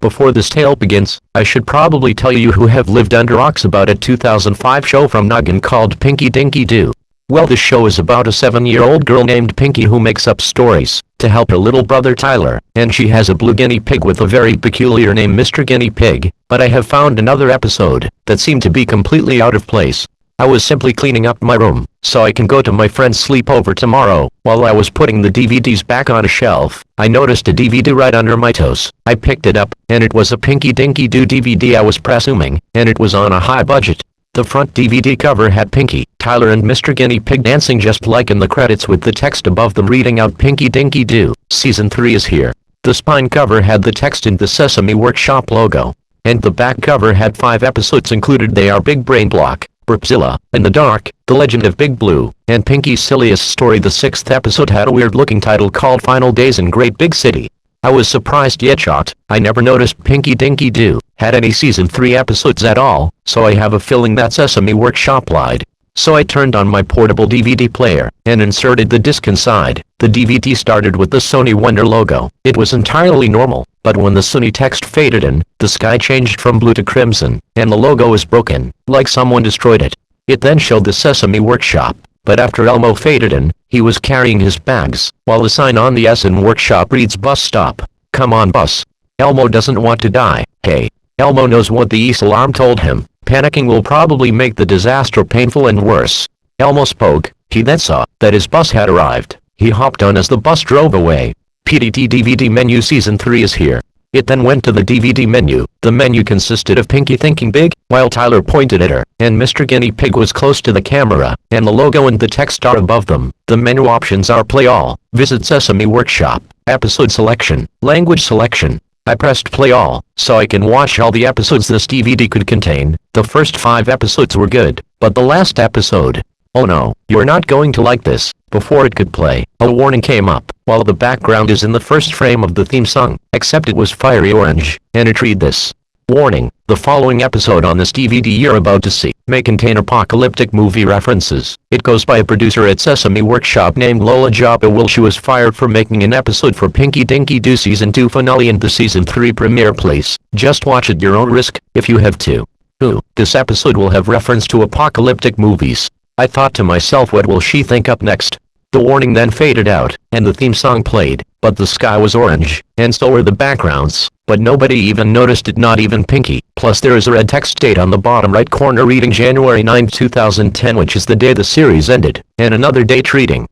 Before this tale begins, I should probably tell you who have lived under rocks about a 2005 show from Noggin called Pinky Dinky Doo. Well, this show is about a 7-year-old girl named Pinky who makes up stories to help her little brother Tyler, and she has a blue guinea pig with a very peculiar name, Mr. Guinea Pig. But I have found another episode that seemed to be completely out of place. I was simply cleaning up my room so I can go to my friend's sleepover tomorrow. While I was putting the DVDs back on a shelf, I noticed a DVD right under my toes. I picked it up, and it was a Pinky Dinky Doo DVD I was presuming, and it was on a high budget. The front DVD cover had Pinky, Tyler and Mr. Guinea Pig dancing just like in the credits, with the text above them reading out Pinky Dinky Doo, Season 3 is here. The spine cover had the text in the Sesame Workshop logo, and the back cover had 5 episodes included. They are Big Brain Block, Burpzilla, In the Dark, The Legend of Big Blue, and Pinky's Silliest Story. The 6th episode had a weird-looking title called Final Days in Great Big City. I was surprised yet shocked. I never noticed Pinky Dinky Doo had any Season 3 episodes at all, so I have a feeling that Sesame Workshop lied. So I turned on my portable DVD player and inserted the disc inside. The DVD started with the Sony Wonder logo. It was entirely normal, but when the Sony text faded in, the sky changed from blue to crimson, and the logo was broken, like someone destroyed it. It then showed the Sesame Workshop, but after Elmo faded in, he was carrying his bags, while the sign on the S in Workshop reads Bus Stop. Come on, bus. Elmo doesn't want to die. Hey. Elmo knows what the ES alarm told him. Panicking will probably make the disaster painful and worse. Elmo spoke. He then saw that his bus had arrived. He hopped on as the bus drove away. PDT DVD menu Season 3 is here. It then went to the DVD menu. The menu consisted of Pinky thinking big, while Tyler pointed at her, and Mr. Guinea Pig was close to the camera, and the logo and the text are above them. The menu options are Play All, Visit Sesame Workshop, Episode Selection, Language Selection. I pressed Play All, so I can watch all the episodes this DVD could contain. The first 5 episodes were good, but the last episode... Oh no, you're not going to like this. Before it could play, a warning came up, while the background is in the first frame of the theme song, except it was fiery orange, and it read this. Warning, the following episode on this DVD you're about to see may contain apocalyptic movie references. It goes by a producer at Sesame Workshop named Lola Joppa. She was fired for making an episode for Pinky Dinky Doo Season 2 finale and the Season 3 premiere. Please, just watch at your own risk, if you have to. This episode will have reference to apocalyptic movies. I thought to myself, what will she think up next? The warning then faded out, and the theme song played, but the sky was orange, and so were the backgrounds, but nobody even noticed it, not even Pinky. Plus there is a red text date on the bottom right corner reading January 9, 2010, which is the day the series ended, and another date reading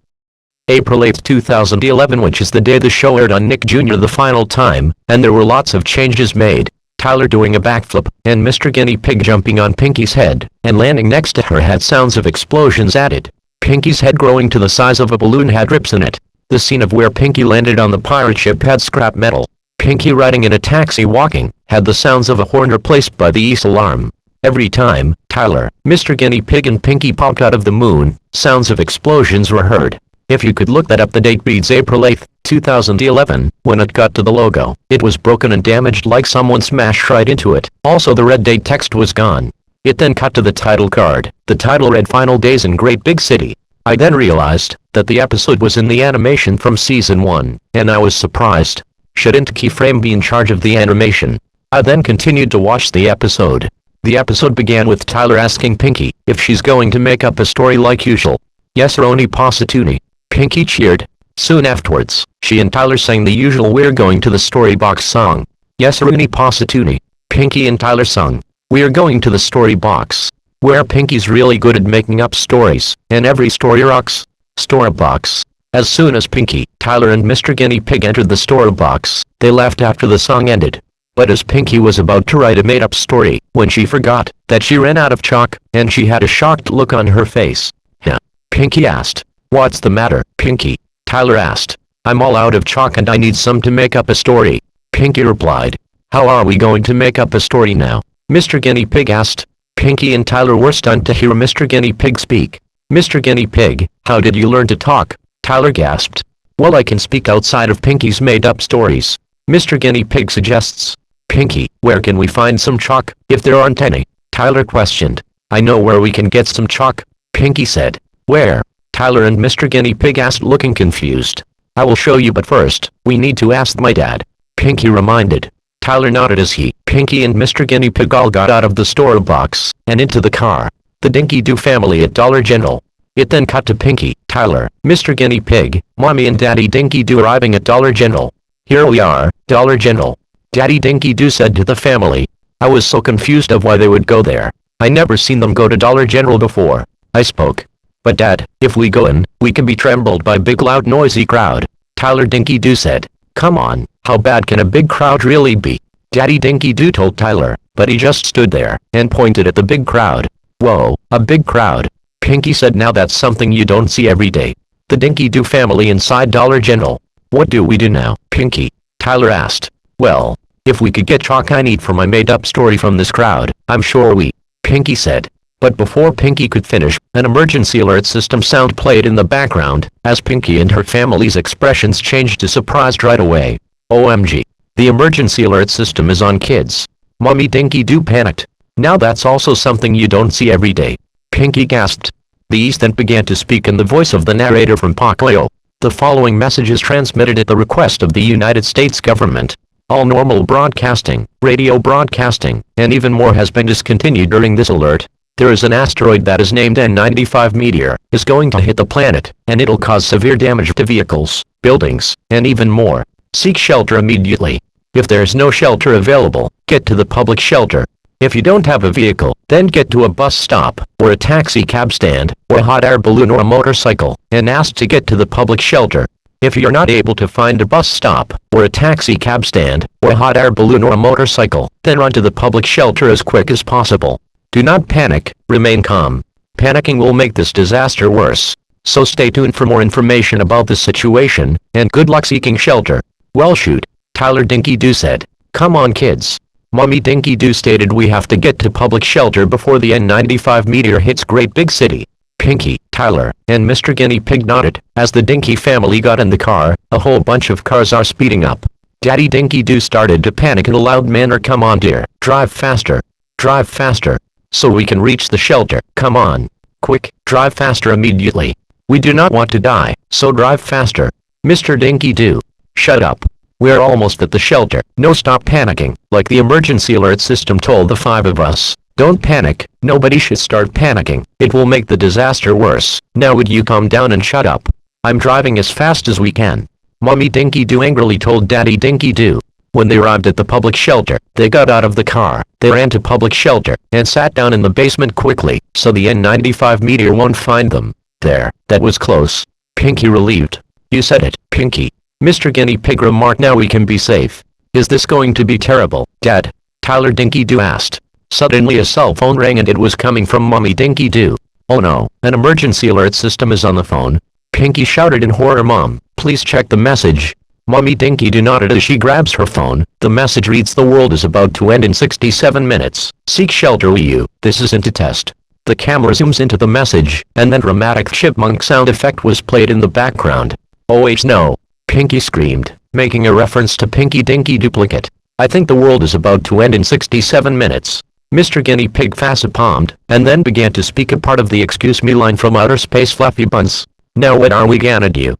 April 8, 2011, which is the day the show aired on Nick Jr. the final time, and there were lots of changes made. Tyler doing a backflip, and Mr. Guinea Pig jumping on Pinky's head, and landing next to her had sounds of explosions added. Pinky's head growing to the size of a balloon had rips in it. The scene of where Pinky landed on the pirate ship had scrap metal. Pinky riding in a taxi walking, had the sounds of a horn replaced by the ES alarm. Every time Tyler, Mr. Guinea Pig and Pinky popped out of the moon, sounds of explosions were heard. If you could look that up, the date reads April 8, 2011. When it got to the logo, it was broken and damaged like someone smashed right into it. Also the red date text was gone. It then cut to the title card. The title read Final Days in Great Big City. I then realized that the episode was in the animation from Season 1, and I was surprised. Shouldn't Keyframe be in charge of the animation? I then continued to watch the episode. The episode began with Tyler asking Pinky if she's going to make up a story like usual. Yes or only Pasatuni. Pinky cheered. Soon afterwards, she and Tyler sang the usual We're Going to the Storybox song. Yes or only Pasatuni. Pinky and Tyler sung We're Going to the Storybox, where Pinky's really good at making up stories, and every story rocks. Storybox. As soon as Pinky, Tyler and Mr. Guinea Pig entered the Storybox, they laughed after the song ended. But as Pinky was about to write a made-up story, when she forgot that she ran out of chalk, and she had a shocked look on her face. Huh? Pinky asked. What's the matter, Pinky? Tyler asked. I'm all out of chalk and I need some to make up a story. Pinky replied. How are we going to make up a story now? Mr. Guinea Pig asked. Pinky and Tyler were stunned to hear Mr. Guinea Pig speak. Mr. Guinea Pig, how did you learn to talk? Tyler gasped. Well, I can speak outside of Pinky's made-up stories. Mr. Guinea Pig suggests. Pinky, where can we find some chalk, if there aren't any? Tyler questioned. I know where we can get some chalk. Pinky said. Where? Tyler and Mr. Guinea Pig asked, looking confused. I will show you, but first, we need to ask my dad. Pinky reminded. Tyler nodded as he, Pinky and Mr. Guinea Pig all got out of the store box and into the car. The Dinky Doo family at Dollar General. It then cut to Pinky, Tyler, Mr. Guinea Pig, Mommy and Daddy Dinky Doo arriving at Dollar General. Here we are, Dollar General. Daddy Dinky Doo said to the family. I was so confused of why they would go there. I never seen them go to Dollar General before. I spoke. But Dad, if we go in, we can be trembled by big loud noisy crowd. Tyler Dinky Doo said. Come on, how bad can a big crowd really be? Daddy Dinky Doo told Tyler, but he just stood there and pointed at the big crowd. Whoa, a big crowd. Pinky said now that's something you don't see every day. The Dinky Doo family inside Dollar General. What do we do now, Pinky? Tyler asked. Well, if we could get chalk I need for my made-up story from this crowd, I'm sure we, Pinky said. But before Pinky could finish, an emergency alert system sound played in the background, as Pinky and her family's expressions changed to surprised right away. OMG. The emergency alert system is on, kids. Mommy Dinky Doo panicked. Now that's also something you don't see every day. Pinky gasped. These then began to speak in the voice of the narrator from Pocleo. The following message is transmitted at the request of the United States government. All normal broadcasting, radio broadcasting, and even more has been discontinued during this alert. There is an asteroid that is named N95 meteor, is going to hit the planet, and it'll cause severe damage to vehicles, buildings, and even more. Seek shelter immediately. If there is no shelter available, get to the public shelter. If you don't have a vehicle, then get to a bus stop, or a taxi cab stand, or a hot air balloon or a motorcycle, and ask to get to the public shelter. If you're not able to find a bus stop, or a taxi cab stand, or a hot air balloon or a motorcycle, then run to the public shelter as quick as possible. Do not panic, remain calm. Panicking will make this disaster worse. So stay tuned for more information about the situation, and good luck seeking shelter. Well shoot, Tyler Dinky Doo said. Come on kids. Mommy Dinky Doo stated we have to get to public shelter before the N95 meteor hits great big city. Pinky, Tyler, and Mr. Guinea Pig nodded. As the Dinky family got in the car, a whole bunch of cars are speeding up. Daddy Dinky Doo started to panic in a loud manner. Come on dear, drive faster. Drive faster. So we can reach the shelter. Come on. Quick, drive faster immediately. We do not want to die, so drive faster. Mr. Dinky Doo. Shut up. We're almost at the shelter. No, stop panicking, like the emergency alert system told the five of us. Don't panic. Nobody should start panicking. It will make the disaster worse. Now would you calm down and shut up? I'm driving as fast as we can. Mommy Dinky Doo angrily told Daddy Dinky Doo. When they arrived at the public shelter, they got out of the car. They ran to public shelter and sat down in the basement quickly, so the N95 meteor won't find them. There, that was close. Pinky relieved. You said it, Pinky. Mr. Guinea Pig remarked. Now we can be safe. Is this going to be terrible, Dad? Tyler Dinky Doo asked. Suddenly a cell phone rang and it was coming from Mommy Dinky Doo. Oh no, an emergency alert system is on the phone. Pinky shouted in horror. Mom, please check the message. Mommy Dinky Doo nodded as she grabs her phone. The message reads, the world is about to end in 67 minutes. Seek shelter you. This isn't a test. The camera zooms into the message, and then dramatic chipmunk sound effect was played in the background. Oh no. Pinky screamed, making a reference to Pinky Dinky Duplicate. I think the world is about to end in 67 minutes. Mr. Guinea Pig facepalmed, and then began to speak a part of the excuse me line from outer space. Fluffy buns. Now what are we gonna do?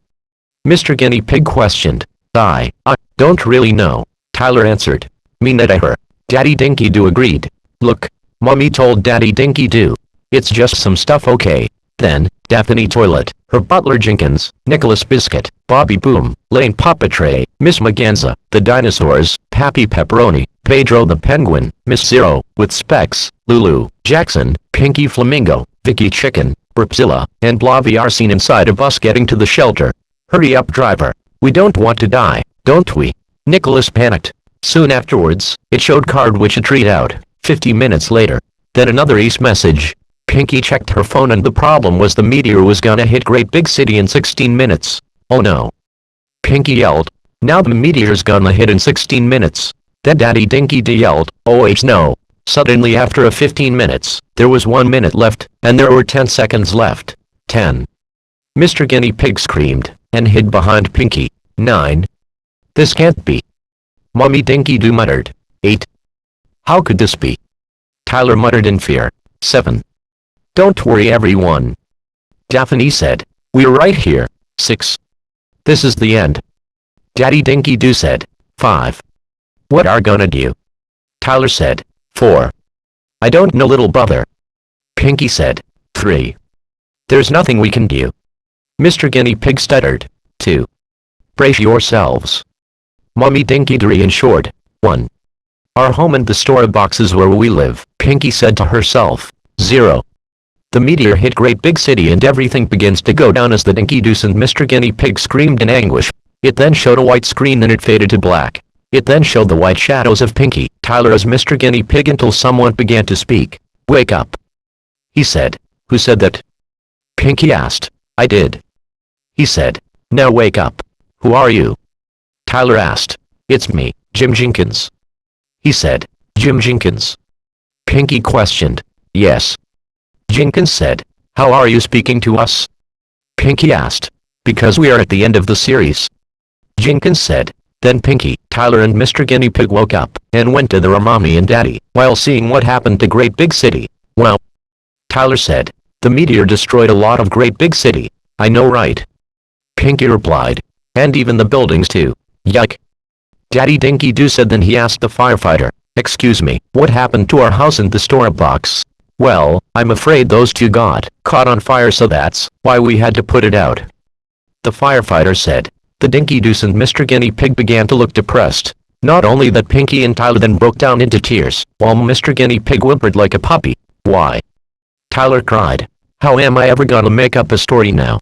Mr. Guinea Pig questioned. I don't really know. Tyler answered. Me neither. Daddy Dinky Doo agreed. Look, Mommy told Daddy Dinky Doo. It's just some stuff, okay? Then, Daphne Toilet, her butler Jenkins, Nicholas Biscuit, Bobby Boom, Lane Puppetray, Miss Maganza, the dinosaurs, Pappy Pepperoni, Pedro the Penguin, Miss Zero, with Specs, Lulu, Jackson, Pinky Flamingo, Vicky Chicken, Burpzilla, and Blobby are seen inside a bus getting to the shelter. Hurry up, driver. We don't want to die, don't we? Nicholas panicked. Soon afterwards, it showed card which it read out, 50 minutes later. Then another ace message. Pinky checked her phone and the problem was the meteor was gonna hit great big city in 16 minutes. Oh no. Pinky yelled. Now the meteor's gonna hit in 16 minutes. Then Daddy Dinky Doo yelled. Oh no. Suddenly after a 15 minutes, there was 1 minute left, and there were 10 seconds left. 10. Mr. Guinea Pig screamed, and hid behind Pinky. 9. This can't be. Mommy Dinky Doo muttered. 8. How could this be? Tyler muttered in fear. 7. Don't worry everyone. Daphne said. We're right here. 6. This is the end. Daddy Dinky Doo said. 5. What are gonna do? Tyler said. 4. I don't know, little brother. Pinky said. 3. There's nothing we can do. Mr. Guinea Pig stuttered. 2. Brace yourselves. Mommy Dinky Dee in short. 1. Our home and the store of boxes where we live, Pinky said to herself. 0. The meteor hit great big city and everything begins to go down as the Dinky Doos and Mr. Guinea Pig screamed in anguish. It then showed a white screen, then it faded to black. It then showed the white shadows of Pinky, Tyler as Mr. Guinea Pig until someone began to speak. Wake up. He said. Who said that? Pinky asked. I did. He said. Now wake up. Who are you? Tyler asked. It's me, Jim Jenkins. He said. Jim Jenkins? Pinky questioned. Yes. Jenkins said. How are you speaking to us? Pinky asked. Because we are at the end of the series. Jenkins said. Then Pinky, Tyler and Mr. Guinea Pig woke up and went to their mommy and daddy while seeing what happened to Great Big City. Wow. Tyler said. The meteor destroyed a lot of Great Big City. I know, right? Pinky replied. And even the buildings too. Yuck. Daddy Dinky Doo said. Then he asked the firefighter. Excuse me, what happened to our house and the store box? Well, I'm afraid those two got caught on fire, so that's why we had to put it out. The firefighter said. The Dinky Doos and Mr. Guinea Pig began to look depressed. Not only that, Pinky and Tyler then broke down into tears, while Mr. Guinea Pig whimpered like a puppy. Why? Tyler cried. How am I ever gonna make up a story now?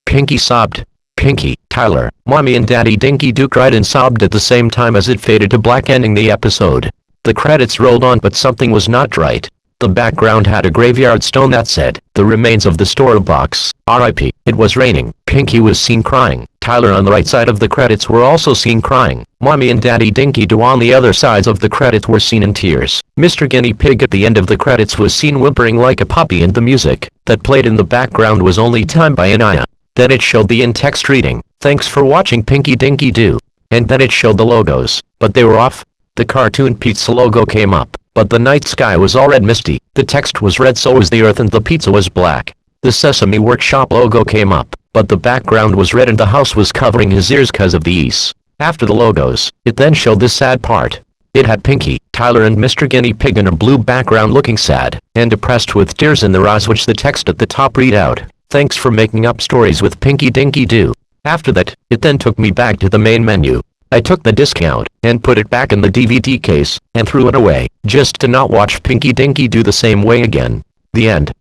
Pinky sobbed. Pinky, Tyler, Mommy and Daddy Dinky Doo cried and sobbed at the same time as it faded to black, ending the episode. The credits rolled on, but something was not right. The background had a graveyard stone that said, the remains of the store box, R.I.P. It was raining. Pinky was seen crying. Tyler on the right side of the credits were also seen crying. Mommy and Daddy Dinky Doo on the other sides of the credits were seen in tears. Mr. Guinea Pig at the end of the credits was seen whimpering like a puppy, and the music that played in the background was only timed by an eye. Then it showed the in-text reading, "Thanks for watching Pinky Dinky Doo." And then it showed the logos, but they were off. The cartoon pizza logo came up, but the night sky was all red misty. The text was red, so was the earth, and the pizza was black. The Sesame Workshop logo came up, but the background was red and the house was covering his ears because of the ease. After the logos, it then showed the sad part. It had Pinky, Tyler and Mr. Guinea Pig in a blue background looking sad and depressed with tears in their eyes, which the text at the top read out, "Thanks for making up stories with Pinky Dinky Doo." After that, it then took me back to the main menu. I took the discount and put it back in the DVD case and threw it away, just to not watch Pinky Dinky Doo the same way again. The end.